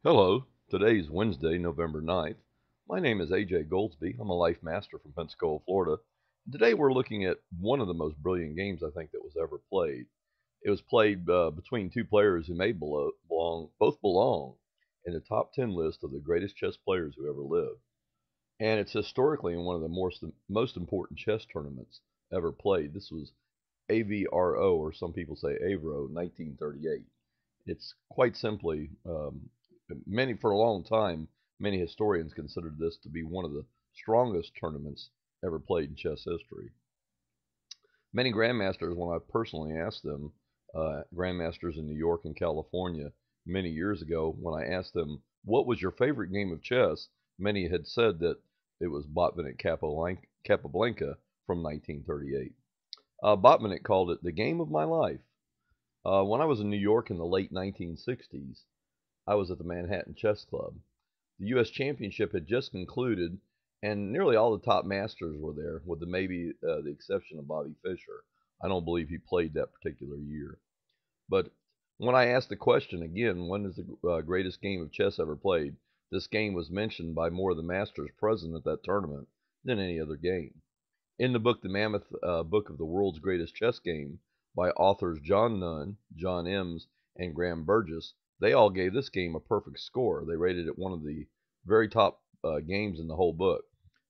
Hello, today is Wednesday, November 9th. My name is A.J. Goldsby. I'm a life master from Pensacola, Florida. Today we're looking at one of the most brilliant games I think that was ever played. It was played between two players who may both belong in the top 10 list of the greatest chess players who ever lived. And it's historically in one of the most important chess tournaments ever played. This was A.V.R.O., or some people say A.V.R.O., 1938. It's quite simply for a long time, many historians considered this to be one of the strongest tournaments ever played in chess history. Many grandmasters, when I personally asked them, grandmasters in New York and California many years ago, when I asked them, what was your favorite game of chess, many had said that it was Botvinnik Capablanca from 1938. Botvinnik called it the game of my life. When I was in New York in the late 1960s, I was at the Manhattan Chess Club. The U.S. Championship had just concluded, and nearly all the top masters were there, with the exception of Bobby Fischer. I don't believe he played that particular year. But when I asked the question again, when is the greatest game of chess ever played, this game was mentioned by more of the masters present at that tournament than any other game. In the book, The Mammoth Book of the World's Greatest Chess Game, by authors John Nunn, John Ems, and Graham Burgess, they all gave this game a perfect score. They rated it one of the very top games in the whole book.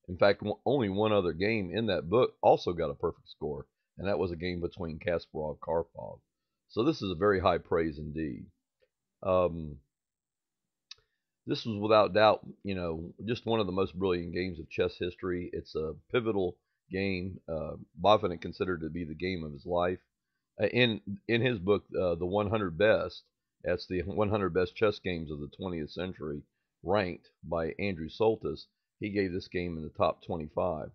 In fact, only one other game in that book also got a perfect score, and that was a game between Kasparov and Karpov. So this is a very high praise indeed. Um, this was without doubt, just one of the most brilliant games of chess history. It's a pivotal game. Botvinnik considered to be the game of his life. In his book, The 100 Best, that's the 100 best chess games of the 20th century, ranked by Andrew Soltis. He gave this game in the top 25.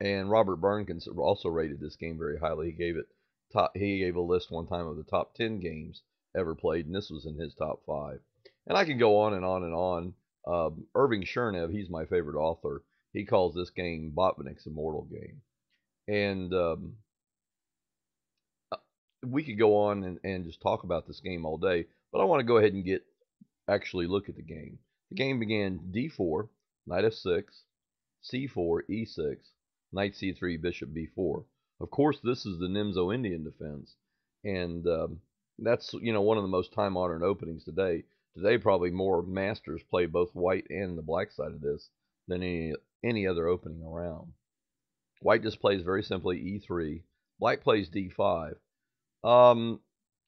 And Robert Byrne also rated this game very highly. He gave a list one time of the top 10 games ever played, and this was in his top 5. And I can go on and on and on. Irving Chernev, he's my favorite author. He calls this game Botvinnik's immortal game. And we could go on and just talk about this game all day, but I want to go ahead and actually look at the game. The game began d4, knight f6, c4, e6, knight c3, bishop b4. Of course, this is the Nimzo Indian defense, and that's one of the most time-honored openings today. Today, probably more masters play both white and the black side of this than any other opening around. White just plays very simply e3. Black plays d5.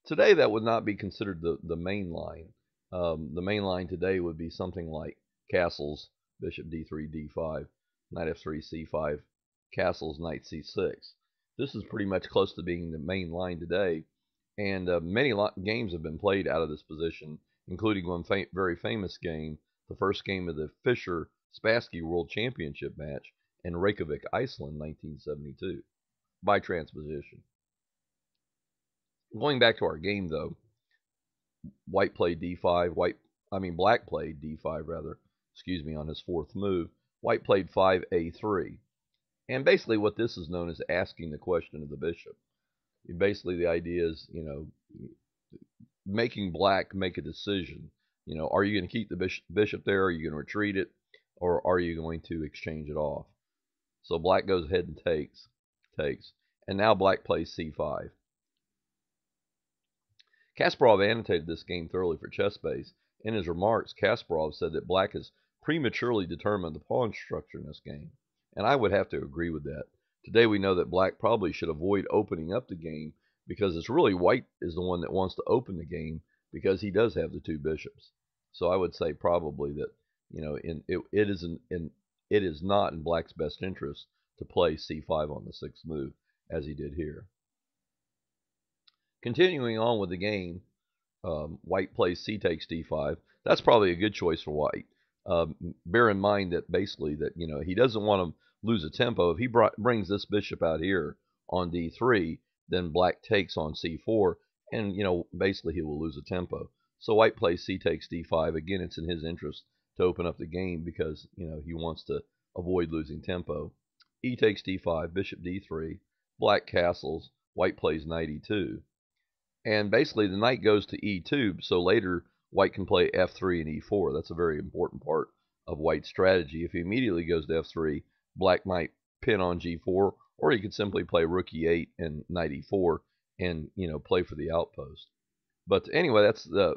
Today that would not be considered the main line. The main line today would be something like castles, bishop d3, d5, knight f3, c5, castles, knight c6. This is pretty much close to being the main line today, and many games have been played out of this position, including one very famous game, the first game of the Fischer-Spassky World Championship match in Reykjavik, Iceland, 1972, by transposition. Going back to our game, though, black played d5 rather, on his fourth move. White played 5a3. And basically what this is known as asking the question of the bishop. Basically the idea is, making black make a decision. Are you going to keep the bishop there? Are you going to retreat it? Or are you going to exchange it off? So black goes ahead and takes. And now black plays c5. Kasparov annotated this game thoroughly for ChessBase. In his remarks, Kasparov said that black has prematurely determined the pawn structure in this game, and I would have to agree with that. Today we know that black probably should avoid opening up the game because it's really white is the one that wants to open the game because he does have the two bishops. So I would say probably that it is not in black's best interest to play c5 on the sixth move as he did here. Continuing on with the game, white plays c takes d5. That's probably a good choice for white. Bear in mind that basically that he doesn't want to lose a tempo. If he brings this bishop out here on d3, then black takes on c4, and basically he will lose a tempo. So white plays c takes d5. Again, it's in his interest to open up the game because he wants to avoid losing tempo. E takes d5, bishop d3, black castles, white plays knight e2. And basically the knight goes to e2, so later white can play f3 and e4. That's a very important part of white's strategy. If he immediately goes to f3, black might pin on g4, or he could simply play rook e8 and knight e4 and, play for the outpost. But anyway, that's the,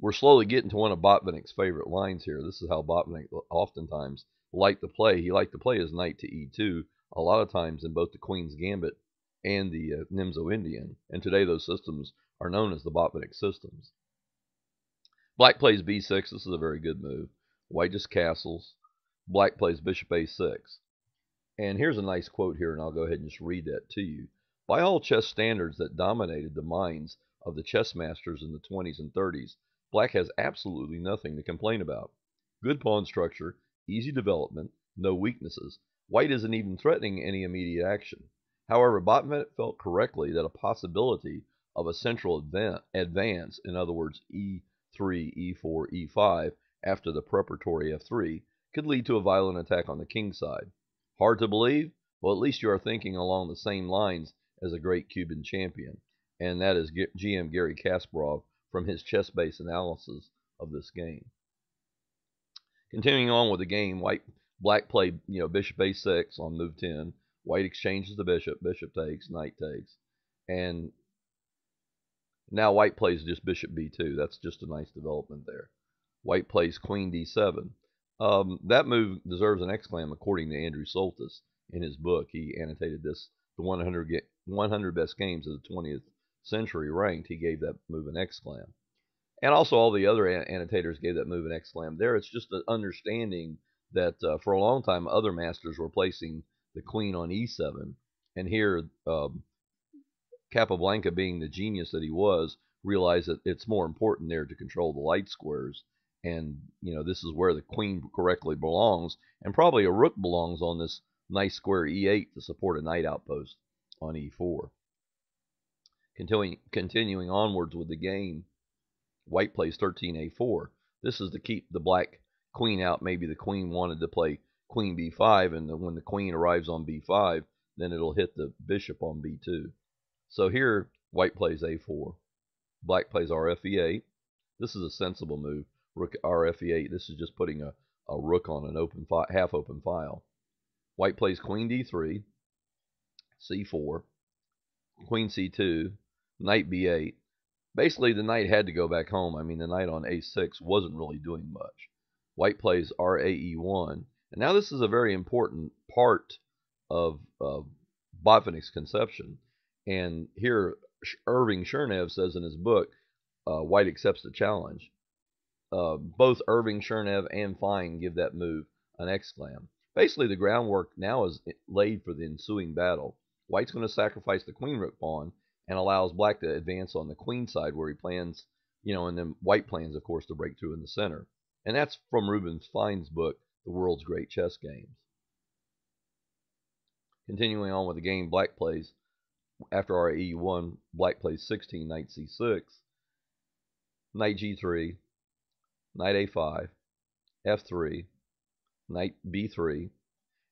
we're slowly getting to one of Botvinnik's favorite lines here. This is how Botvinnik oftentimes liked to play. He liked to play his knight to e2 a lot of times in both the Queen's Gambit and the Nimzo-Indian. And today those systems are known as the Botvinnik systems. Black plays b6. This is a very good move. White just castles. Black plays bishop a6. And here's a nice quote here, and I'll go ahead and just read that to you. By all chess standards that dominated the minds of the chess masters in the 20s and 30s, black has absolutely nothing to complain about. Good pawn structure, easy development, no weaknesses. White isn't even threatening any immediate action. However, Botvinnik felt correctly that a possibility of a central advance, in other words, e3, e4, e5, after the preparatory f3, could lead to a violent attack on the king's side. Hard to believe? Well, at least you are thinking along the same lines as a great Cuban champion, and that is GM Garry Kasparov from his chess-based analysis of this game. Continuing on with the game, black played, bishop a6 on move 10. White exchanges the bishop, bishop takes, knight takes, and now white plays just bishop b2. That's just a nice development there. White plays queen d7. That move deserves an exclam according to Andrew Soltis in his book. He annotated this, the 100 best games of the 20th century ranked. He gave that move an exclam. And also all the other annotators gave that move an exclam there. It's just an understanding that for a long time other masters were placing the queen on e7. And here Capablanca, being the genius that he was, realized that it's more important there to control the light squares. And, this is where the queen correctly belongs. And probably a rook belongs on this nice square e8 to support a knight outpost on e4. Continuing onwards with the game, white plays 13a4. This is to keep the black queen out. Maybe the queen wanted to play queen b5, and when the queen arrives on b5, then it'll hit the bishop on b2. So here, white plays a4. Black plays rfe8. This is a sensible move. Rook rfe8. This is just putting a rook on an open half-open file. White plays queen d3, c4, queen c2, knight b8. Basically, the knight had to go back home. I mean, the knight on a6 wasn't really doing much. White plays rae1. And now this is a very important part of Botvinnik's conception. And here, Irving Chernev says in his book, White accepts the challenge. Both Irving Chernev and Fine give that move an exclam. Basically, the groundwork now is laid for the ensuing battle. White's going to sacrifice the queen rook pawn and allows black to advance on the queen side where he plans, and then white plans, of course, to break through in the center. And that's from Reuben Fine's book, The World's Great Chess Games. Continuing on with the game, black plays, after RAE1, black plays 16, knight c6, knight g3, knight a5, f3, knight b3.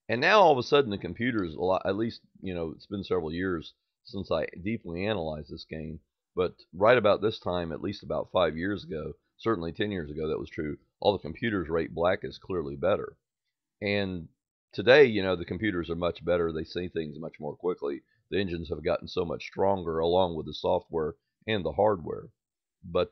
And now all of a sudden the computers, at least, it's been several years since I deeply analyzed this game, but right about this time, at least about 5 years ago, certainly 10 years ago, that was true, all the computers rate black as clearly better. And today, the computers are much better. They see things much more quickly. The engines have gotten so much stronger along with the software and the hardware. But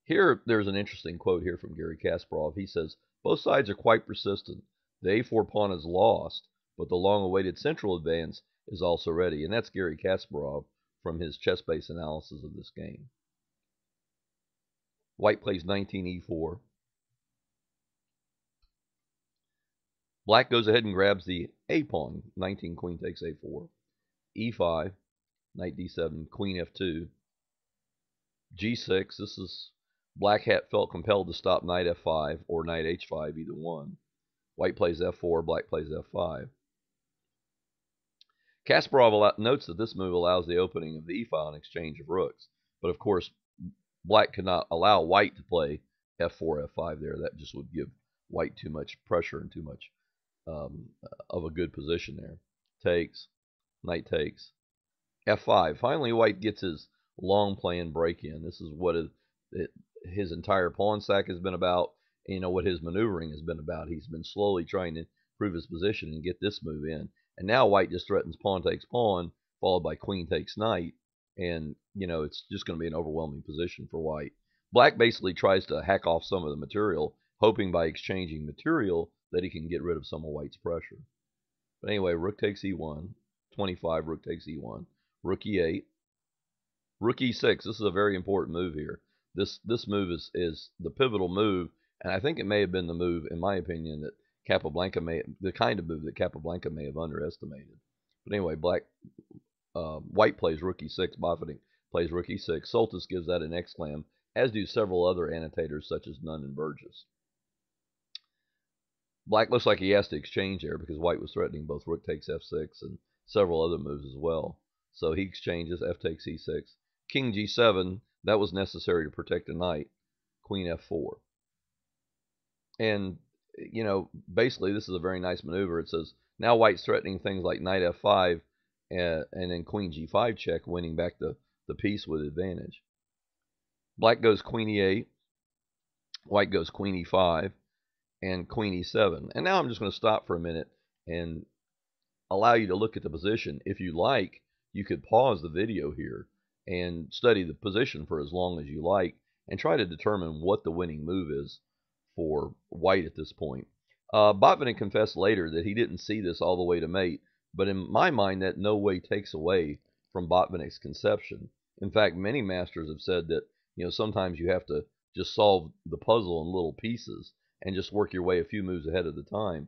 here, there's an interesting quote here from Garry Kasparov. He says, both sides are quite persistent. The a4 pawn is lost, but the long-awaited central advance is also ready. And that's Garry Kasparov from his chess-based analysis of this game. White plays 19e4. Black goes ahead and grabs the a pawn. 19 queen takes a4. e5, knight d7, queen f2. g6, this is black felt compelled to stop knight f5 or knight h5, either one. White plays f4, black plays f5. Kasparov notes that this move allows the opening of the e-file and exchange of rooks. But of course, black could not allow white to play f4, f5 there. That just would give white too much pressure and too much of a good position there. Takes, knight takes, f5. Finally, white gets his long playing break-in. This is what his entire pawn sack has been about. And, what his maneuvering has been about. He's been slowly trying to improve his position and get this move in. And now white just threatens pawn takes pawn, followed by queen takes knight. And, it's just going to be an overwhelming position for white. Black basically tries to hack off some of the material, hoping by exchanging material that he can get rid of some of white's pressure. But anyway, rook takes e1, 25, rook takes e1, rook e8, rook e6. This is a very important move here. This move is the pivotal move, and I think it may have been the move, in my opinion, that the kind of move that Capablanca may have underestimated. But anyway, white plays rook e6, Botvinnik plays rook e6. Soltis gives that an exclam, as do several other annotators such as Nunn and Burgess. Black looks like he has to exchange there because white was threatening both rook takes f6 and several other moves as well. So he exchanges, f takes e6, king g7. That was necessary to protect the knight. Queen f4. And, basically this is a very nice maneuver. It says now white's threatening things like knight f5 and then queen g5 check, winning back the piece with advantage. Black goes queen e8. White goes queen e5. And queen e7. And now I'm just going to stop for a minute and allow you to look at the position. If you like, you could pause the video here and study the position for as long as you like and try to determine what the winning move is for white at this point. Botvinnik confessed later that he didn't see this all the way to mate, but in my mind that no way takes away from Botvinnik's conception. In fact, many masters have said that sometimes you have to just solve the puzzle in little pieces and just work your way a few moves ahead of the time,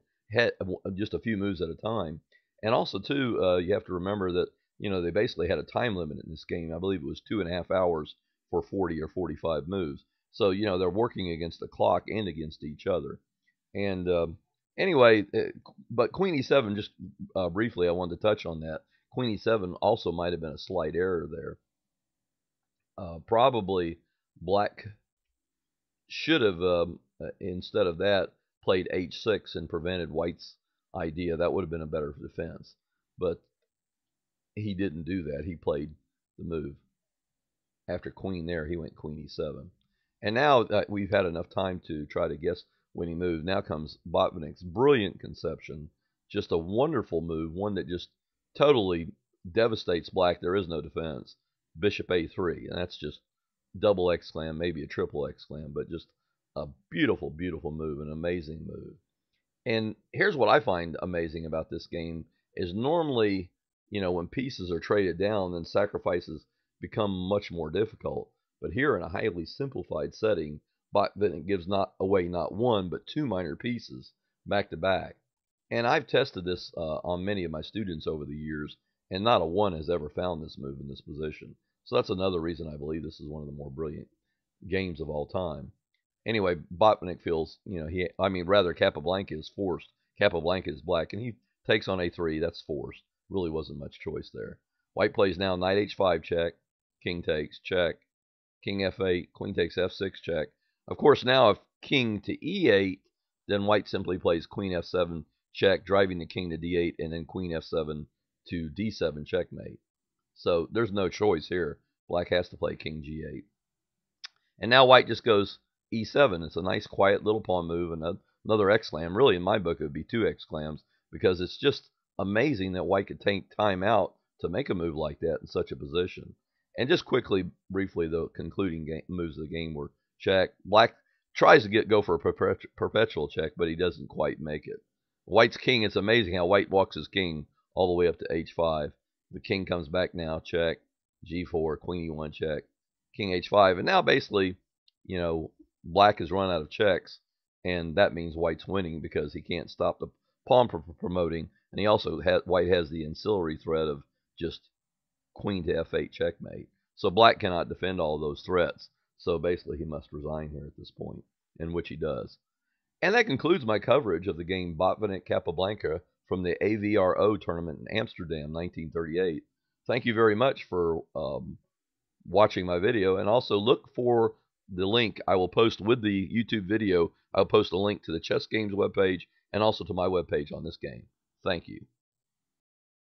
just a few moves at a time. And also, too, you have to remember that, they basically had a time limit in this game. I believe it was 2.5 hours for 40 or 45 moves. So, they're working against the clock and against each other. And anyway, but queen e7, just briefly, I wanted to touch on that. Queen e7 also might have been a slight error there. Probably black should have, instead of that, played h6 and prevented white's idea. That would have been a better defense. But he didn't do that. He played the move. After queen there, he went queen e7. And now we've had enough time to try to guess winning move. Now comes Botvinnik's brilliant conception. Just a wonderful move, one that just totally devastates black. There is no defense. Bishop a3, and that's just double exclam, maybe a triple exclam, but just a beautiful, beautiful move, an amazing move. And here's what I find amazing about this game is normally, when pieces are traded down, then sacrifices become much more difficult. But here in a highly simplified setting, Botvinnik gives not one, but two minor pieces back to back. And I've tested this on many of my students over the years, and not a one has ever found this move in this position. So that's another reason I believe this is one of the more brilliant games of all time. Anyway, Botvinnik feels, Capablanca is forced. Capablanca is black, and he takes on a3. That's forced. Really wasn't much choice there. White plays now knight h5 check, king takes, check, king f8, queen takes f6 check. Of course, now if king to e8, then white simply plays queen f7 check, driving the king to d8, and then queen f7 to d7 checkmate. So there's no choice here. Black has to play king g8. And now white just goes e7. It's a nice, quiet little pawn move, and another exclam. Really, in my book, it would be two exclams, because it's just amazing that white could take time out to make a move like that in such a position. And just quickly, briefly, the concluding moves of the game were check. Black tries to go for a perpetual check, but he doesn't quite make it. White's king, it's amazing how white walks his king all the way up to h5. The king comes back now, check, g4, queen e1 check, king h5. And now basically, black has run out of checks, and that means white's winning because he can't stop the pawn from promoting. And he also white has the ancillary threat of just queen to f8 checkmate. So black cannot defend all those threats. So basically he must resign here at this point, in which he does. And that concludes my coverage of the game Botvinnik Capablanca from the A.V.R.O. tournament in Amsterdam, 1938. Thank you very much for watching my video, and also look for the link I will post with the YouTube video. I'll post a link to the Chess Games webpage and also to my webpage on this game. Thank you.